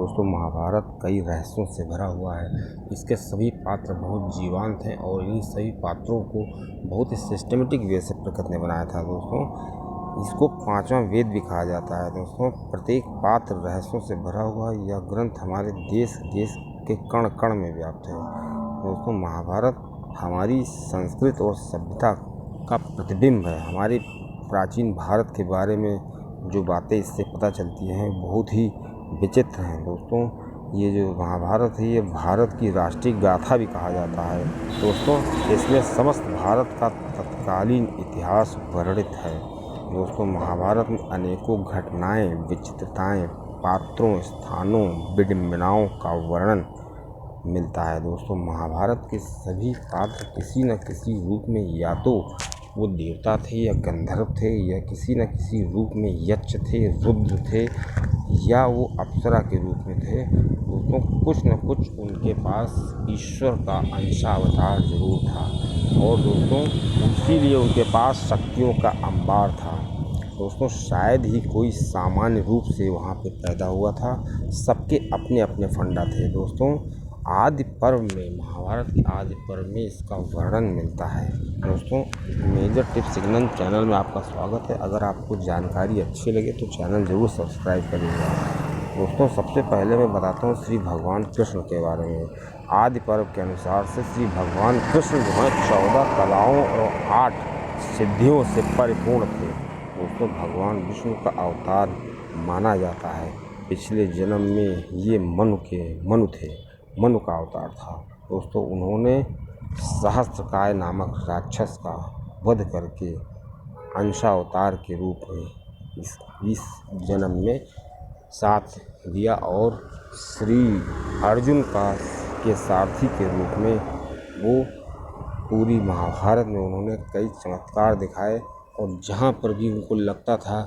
दोस्तों महाभारत कई रहस्यों से भरा हुआ है। इसके सभी पात्र बहुत जीवंत हैं और इन सभी पात्रों को बहुत ही सिस्टमेटिक वे से प्रकृति ने बनाया था। दोस्तों इसको पांचवा वेद भी कहा जाता है। दोस्तों प्रत्येक पात्र रहस्यों से भरा हुआ यह ग्रंथ हमारे देश के कण कण में व्याप्त है। दोस्तों महाभारत हमारी संस्कृति और सभ्यता का प्रतिबिंब है। हमारे प्राचीन भारत के बारे में जो बातें इससे पता चलती हैं बहुत ही विचित्र हैं। दोस्तों ये जो महाभारत है ये भारत की राष्ट्रीय गाथा भी कहा जाता है। दोस्तों इसमें समस्त भारत का तत्कालीन इतिहास वर्णित है। दोस्तों महाभारत में अनेकों घटनाएं, विचित्रताएं, पात्रों, स्थानों, विडंबनाओं का वर्णन मिलता है। दोस्तों महाभारत के सभी पात्र किसी न किसी रूप में या तो वो देवता थे या गंधर्व थे या किसी न किसी रूप में यक्ष थे, रुद्र थे या वो अप्सरा के रूप में थे। दोस्तों कुछ न कुछ उनके पास ईश्वर का अंशावतार जरूर था और दोस्तों इसीलिए उनके पास शक्तियों का अंबार था। दोस्तों शायद ही कोई सामान्य रूप से वहाँ पे पैदा हुआ था, सबके अपने अपने फंडा थे। दोस्तों आदि पर्व में, महाभारत के आदि पर्व में इसका वर्णन मिलता है। दोस्तों मेजर टिप्स सिग्नल चैनल में आपका स्वागत है। अगर आपको जानकारी अच्छी लगे तो चैनल ज़रूर सब्सक्राइब करिएगा। दोस्तों सबसे पहले मैं बताता हूँ श्री भगवान कृष्ण के बारे में। आदि पर्व के अनुसार से श्री भगवान कृष्ण जो है 14 कलाओं और 8 सिद्धियों से परिपूर्ण थे। दोस्तों भगवान विष्णु का अवतार माना जाता है। पिछले जन्म में ये मनु थे, मनु का अवतार था। दोस्तों उन्होंने सहस्त्रकाय नामक राक्षस का वध करके अंशावतार के रूप में इस जन्म में साथ दिया और श्री अर्जुन के सारथी के रूप में वो पूरी महाभारत में उन्होंने कई चमत्कार दिखाए और जहाँ पर भी उनको लगता था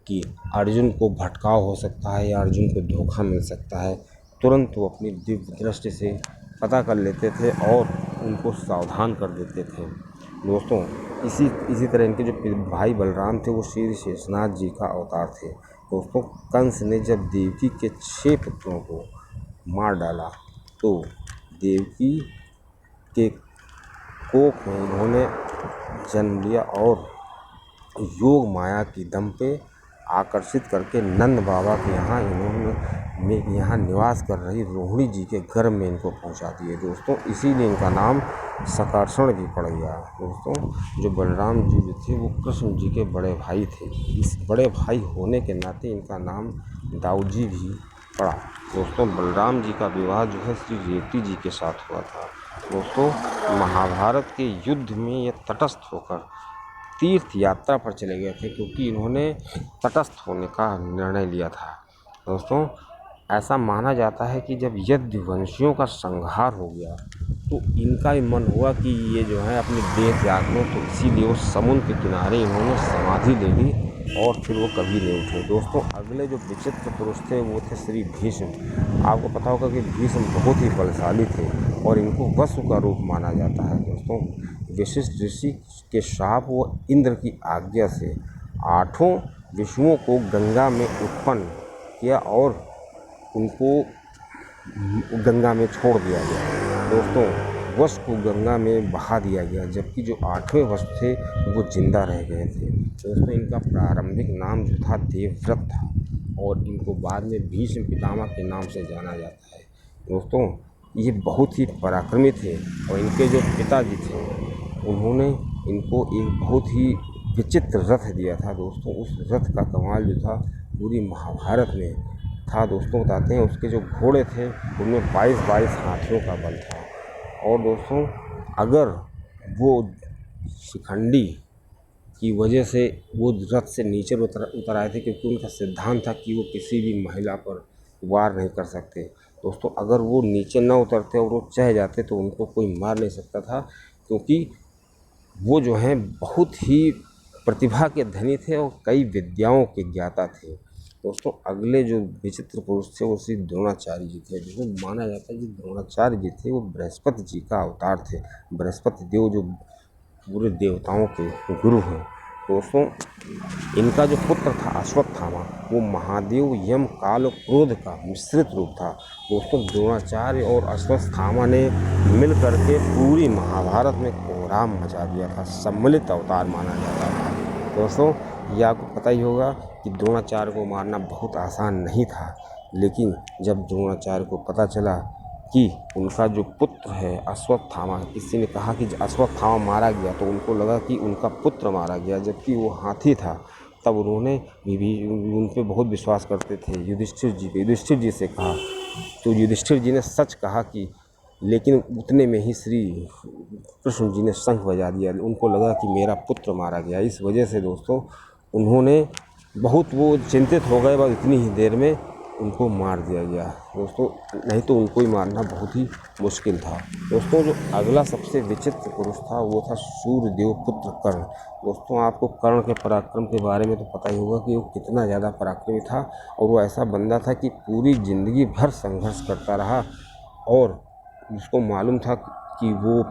कि अर्जुन को भटकाव हो सकता है या अर्जुन को धोखा मिल सकता है, तुरंत वो अपनी दिव्य दृष्टि से पता कर लेते थे और उनको सावधान कर देते थे। दोस्तों इसी तरह इनके जो भाई बलराम थे वो श्री शेषनाग जी का अवतार थे। दोस्तों कंस ने जब देवकी के 6 पुत्रों को मार डाला तो देवकी के कोख में इन्होंने जन्म लिया और योग माया की दम पे आकर्षित करके नंद बाबा के यहाँ निवास कर रही रोहिणी जी के गर्भ में इनको पहुंचा दिए। दोस्तों इसीलिए इनका नाम सकर्षण भी पड़ गया। दोस्तों जो बलराम जी जो थे वो कृष्ण जी के बड़े भाई थे। इस बड़े भाई होने के नाते इनका नाम दाऊजी भी पड़ा। दोस्तों बलराम जी का विवाह जो है श्री रेवती जी के साथ हुआ था। दोस्तों महाभारत के युद्ध में ये तटस्थ होकर तीर्थ यात्रा पर चले गए थे क्योंकि इन्होंने तटस्थ होने का निर्णय लिया था। दोस्तों ऐसा माना जाता है कि जब यदुवंशियों का संहार हो गया तो इनका भी मन हुआ कि ये जो है अपनी देह त्याग लो, तो इसीलिए वो समुद्र के किनारे इन्होंने समाधि ले ली और फिर वो कभी नहीं उठे। दोस्तों अगले जो विचित्र पुरुष थे वो थे श्री भीष्म। आपको पता होगा कि भीष्म बहुत ही बलशाली थे और इनको वसु का रूप माना जाता है। दोस्तों वशिष्ठ ऋषि के शाप व इंद्र की आज्ञा से 8 विष्णुओं को गंगा में उत्पन्न किया और उनको गंगा में छोड़ दिया गया। दोस्तों वसु को गंगा में बहा दिया गया जबकि जो 8वें वसु थे वो जिंदा रह गए थे। दोस्तों इनका प्रारंभिक नाम जो था देवव्रत था और इनको बाद में भीष्म पितामह के नाम से जाना जाता है। दोस्तों ये बहुत ही पराक्रमी थे और इनके जो पिताजी थे उन्होंने इनको एक बहुत ही विचित्र रथ दिया था। दोस्तों उस रथ का कमाल जो था पूरी महाभारत में था। दोस्तों बताते हैं उसके जो घोड़े थे उनमें 22 हाथियों का बल था और दोस्तों अगर वो शिखंडी की वजह से वो रथ से नीचे उतर आए थे क्योंकि उनका सिद्धांत था कि वो किसी भी महिला पर वार नहीं कर सकते। दोस्तों अगर वो नीचे न उतरते और वो चढ़ जाते तो उनको कोई मार नहीं सकता था क्योंकि वो जो हैं बहुत ही प्रतिभा के धनी थे और कई विद्याओं के ज्ञाता थे। दोस्तों अगले जो विचित्र पुरुष थे वो श्री द्रोणाचार्य जी थे। जिसमें माना जाता है कि द्रोणाचार्य जी थे वो बृहस्पति जी का अवतार थे। बृहस्पति देव जो पूरे देवताओं के गुरु हैं दोस्तों इनका जो पुत्र था अश्वत्थामा, वो महादेव, यम, काल और क्रोध का मिश्रित रूप था। दोस्तों द्रोणाचार्य और अश्वत्थामा ने मिल करके पूरी महाभारत में कोहराम मचा दिया था, सम्मिलित अवतार माना जाता था। दोस्तों ये आपको पता ही होगा कि द्रोणाचार्य को मारना बहुत आसान नहीं था, लेकिन जब द्रोणाचार्य को पता चला कि उनका जो पुत्र है अश्वत्थामा, किसी ने कहा कि अश्वत्थामा मारा गया, तो उनको लगा कि उनका पुत्र मारा गया, जबकि वो हाथी था। तब उन्होंने भी उन पे बहुत विश्वास करते थे युधिष्ठिर जी पे। युधिष्ठिर जी से कहा तो युधिष्ठिर जी ने सच कहा कि, लेकिन उतने में ही श्री कृष्ण जी ने शंख बजा दिया। उनको लगा कि मेरा पुत्र मारा गया। इस वजह से दोस्तों उन्होंने बहुत वो चिंतित हो गए, बस इतनी ही देर में उनको मार दिया गया। दोस्तों नहीं तो उनको ही मारना बहुत ही मुश्किल था। दोस्तों जो अगला सबसे विचित्र पुरुष था वो था सूर्यदेव पुत्र कर्ण। दोस्तों आपको कर्ण के पराक्रम के बारे में तो पता ही होगा कि वो कितना ज़्यादा पराक्रमी था, और वो ऐसा बंदा था कि पूरी ज़िंदगी भर संघर्ष करता रहा, और उसको मालूम था कि वो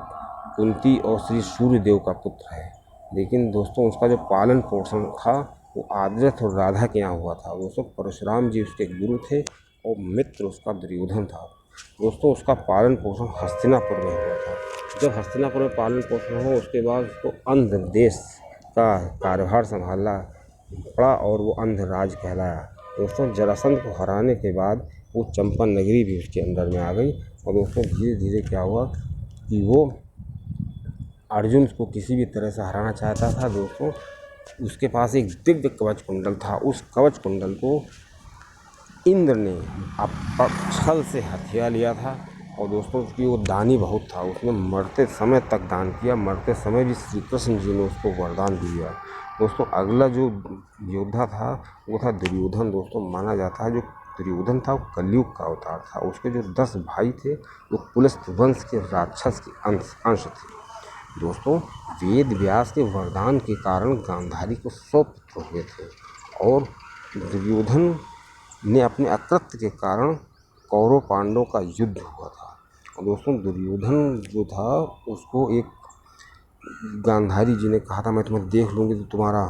कुंती और श्री सूर्यदेव का पुत्र है। लेकिन दोस्तों उसका जो पालन पोषण था वो आदर्श और राधा के यहाँ हुआ था। दोस्तों परशुराम जी उसके गुरु थे और मित्र उसका दुर्योधन था। दोस्तों उसका पालन पोषण हस्तिनापुर में हुआ था। जब हस्तिनापुर में पालन पोषण हुआ उसके बाद उसको अंध देश का कार्यभार संभालना पड़ा और वो अंधराज कहलाया। दोस्तों जरासंध को हराने के बाद वो चंपा नगरी भी उसके अंदर में आ गई, और दोस्तों धीरे धीरे क्या हुआ कि वो अर्जुन को किसी भी तरह से हराना चाहता था। दोस्तों उसके पास एक दिव्य कवच कुंडल था। उस कवच कुंडल को इंद्र ने छल से हथिया लिया था, और दोस्तों उसकी वो दानी बहुत था, उसने मरते समय तक दान किया। मरते समय भी श्री कृष्ण जी ने उसको वरदान दिया। दोस्तों अगला जो योद्धा था वो था दुर्योधन। दोस्तों माना जाता है जो दुर्योधन था वो कलयुग का अवतार था। उसके जो 10 भाई थे वो पुलस्त वंश के राक्षस के अंश थे। दोस्तों वेद व्यास के वरदान के कारण गांधारी को 100 पुत्र हुए थे, और दुर्योधन ने अपने अकृत्य के कारण कौरव पांडवों का युद्ध हुआ था। और दोस्तों दुर्योधन जो था उसको एक गांधारी जी ने कहा था मैं तुम्हें देख लूँगी तो तुम्हारा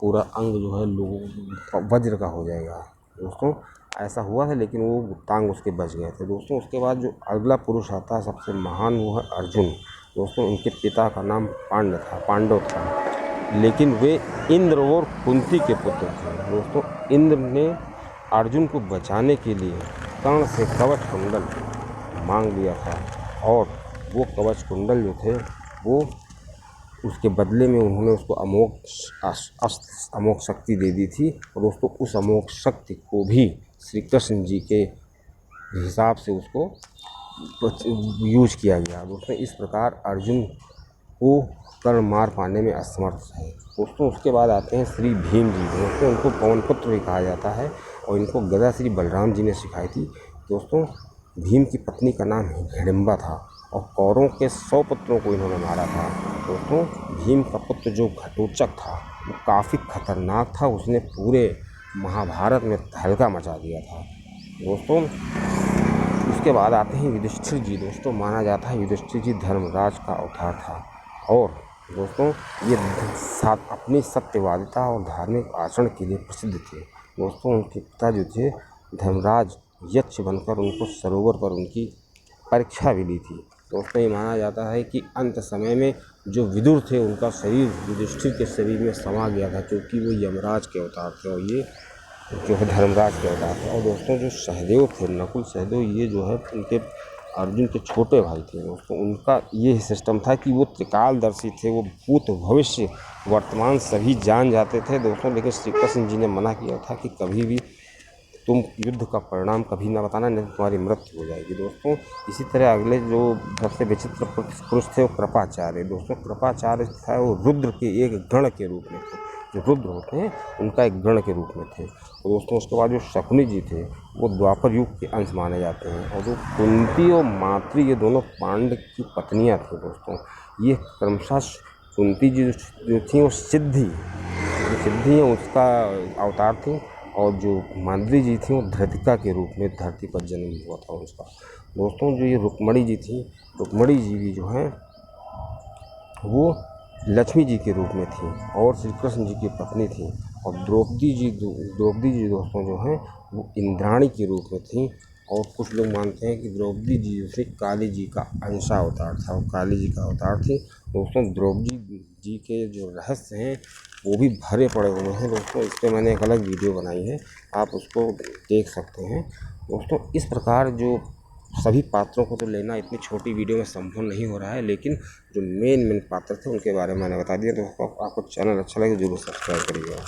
पूरा अंग जो है लोगों वज्र का हो जाएगा। दोस्तों ऐसा हुआ था, लेकिन वो टांग उसके बच गए थे। दोस्तों उसके बाद जो अगला पुरुष आता है सबसे महान वो है अर्जुन। दोस्तों उनके पिता का नाम पांडव था, लेकिन वे इंद्र और कुंती के पुत्र थे। दोस्तों इंद्र ने अर्जुन को बचाने के लिए कर्ण से कवच कुंडल मांग लिया था, और वो कवच कुंडल जो थे वो उसके बदले में उन्होंने उसको अमोघ शक्ति दे दी थी। और दोस्तों उस अमोघ शक्ति को भी श्री कृष्ण जी के हिसाब से उसको यूज किया गया। दोस्तों इस प्रकार अर्जुन को कर्ण मार पाने में असमर्थ है। दोस्तों उसके बाद आते हैं श्री भीम जी। दोस्तों उनको पवन पुत्र भी कहा जाता है, और इनको गदा श्री बलराम जी ने सिखाई थी। दोस्तों भीम की पत्नी का नाम हिडिंबा था, और कौरवों के 100 पुत्रों को इन्होंने मारा था। दोस्तों भीम का पुत्र जो घटोत्कच था वो काफ़ी खतरनाक था, उसने पूरे महाभारत में तहलका मचा दिया था। दोस्तों उसके बाद आते हैं युधिष्ठिर जी। दोस्तों माना जाता है युधिष्ठिर जी धर्मराज का अवतार था, और दोस्तों ये अपनी सत्यवादिता और धार्मिक आचरण के लिए प्रसिद्ध थे। दोस्तों उनके पिता जो थे धर्मराज यक्ष बनकर उनको सरोवर पर उनकी परीक्षा भी ली थी। दोस्तों ये माना जाता है कि अंत समय में जो विदुर थे उनका शरीर युधिष्ठिर के शरीर में समा गया था, क्योंकि वो यमराज के अवतार थे और ये जो है धर्मराज के अवतार थे। और दोस्तों जो सहदेव थे, नकुल सहदेव, ये जो है उनके अर्जुन के छोटे भाई थे। दोस्तों उनका ये सिस्टम था कि वो त्रिकालदर्शी थे, वो भूत भविष्य वर्तमान सभी जान जाते थे। दोस्तों लेकिन श्री कृष्ण जी ने मना किया था कि कभी भी तुम युद्ध का परिणाम कभी ना बताना, नहीं तो तुम्हारी मृत्यु हो जाएगी। दोस्तों इसी तरह अगले जो सबसे विचित्र पुरुष थे वो कृपाचार्य। दोस्तों कृपाचार्य था वो रुद्र के एक गण के रूप में थे। जो रुद्र होते हैं उनका एक गण के रूप में थे। और दोस्तों उसके बाद जो शकुनी जी थे वो द्वापर युग के अंश माने जाते हैं, और जो कुंती और मातृ ये दोनों पांडव की पत्नियाँ थी। दोस्तों ये क्रमशः कुंती जी जो थी वो सिद्धि है उसका अवतार थी, और जो माद्री जी थी वो धृतिका के रूप में धरती पर जन्म हुआ था उसका। दोस्तों जो ये रुक्मणी जी थी, रुक्मणी जी भी जो हैं वो लक्ष्मी जी के रूप में थी और श्री कृष्ण जी की पत्नी थी। और द्रौपदी जी दोस्तों जो हैं वो इंद्राणी के रूप में थी। और कुछ लोग मानते हैं कि द्रौपदी जी जो थी काली जी का अंशा अवतार था, वो काली जी का अवतार थी। दोस्तों द्रौपदी जी के जो रहस्य हैं वो भी भरे पड़े हुए हैं दोस्तों, इस पर मैंने एक अलग वीडियो बनाई है, आप उसको देख सकते हैं। दोस्तों इस प्रकार जो सभी पात्रों को तो लेना इतनी छोटी वीडियो में संभव नहीं हो रहा है, लेकिन जो मेन पात्र थे उनके बारे में मैंने बता दिया। तो आपको चैनल अच्छा लगे जरूर सब्सक्राइब करिएगा।